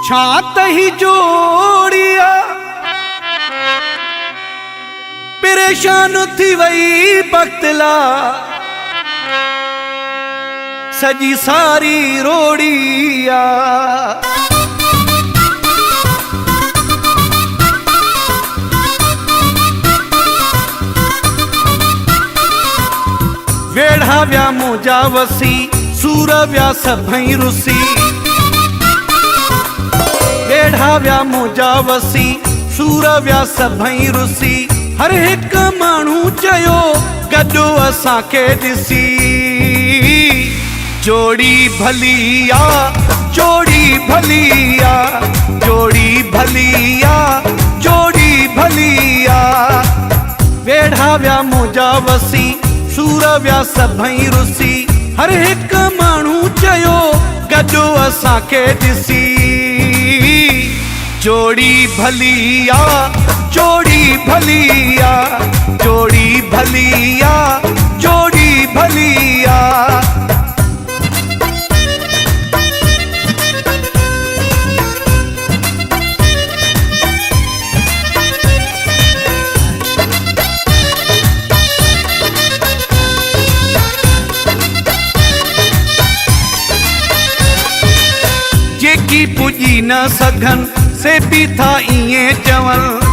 छात ही जोड़िया परेशान थी वही बख्तला सजी सारी रोड़िया। वेढ़ा व्या मोजा वसी सूर व्या सभई रुसी। वेढ़ा व्या मोजा वसी सूर व्या सभई रुसी। हर एक माण्हू चयो गॾो असांखे ॾिसी। जोड़ी भलिया जोड़ी भलिया जोड़ी भलिया जोड़ी भलिया। वेढ़ा व्या मोजा वसी सूर व्या सभई रुसी। हर एक माण्हू चयो गॾो असांखे ॾिसी। जोड़ी भलिया जोड़ी भलिया जोड़ी भलिया जोड़ी भलिया। जेकी पुॼी न सघन से भी था इएं चवनि।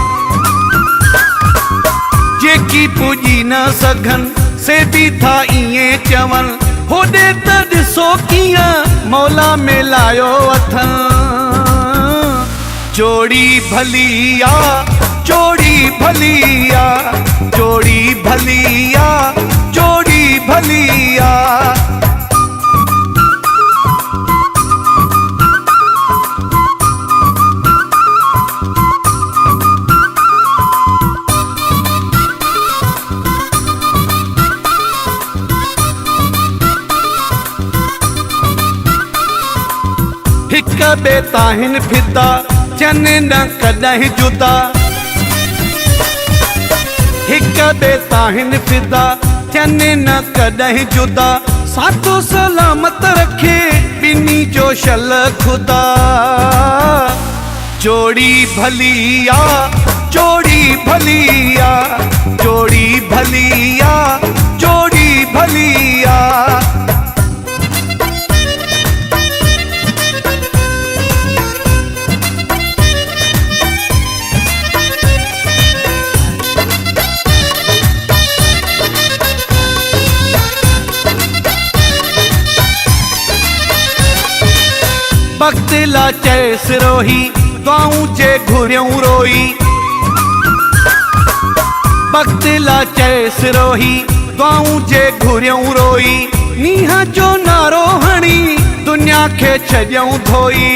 जेकी पुॼी न सघन से भी था इएं चवनि। होॾे त ॾिसो कीअं मौला मिलायो अथनि। जोड़ी भलिया जोड़ी भलिया जोड़ी भलिया जोड़ी भलिया। हिक ॿिए ताहिन फिदा थियनि न कॾहिं जुदा। हिक ॿिए ताहिन फिदा थियनि न कॾहिं जुदा। साथो सलामत रखे ॿिन्ही जो शल खुदा। जोड़ी भलिया जोड़ी भलिया जोड़ी भलिया जोड़ी भलिया। वक्त ला चैस रोही दुआऊं जे घुरियूं रोई। वक्त ला चैस रोही दुआऊं जे घुरियूं रोई। नीह जो नारो हणी दुनिया खे छॾियूं धोई।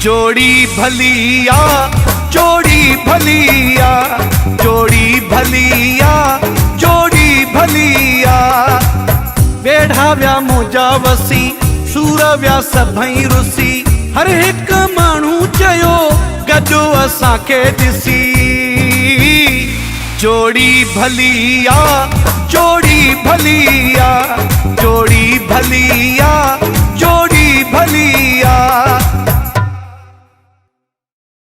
जोड़ी भलिया जोड़ी भलिया जोड़ी भलिया जोड़ी भलिया। वेढ़ा व्या मोजा वसी सूर व्या सभई रुसी। हर एक माण्हू चयो गॾो असांखे ॾिसी। जोड़ी भलिया जोड़ी भलिया जोड़ी भलिया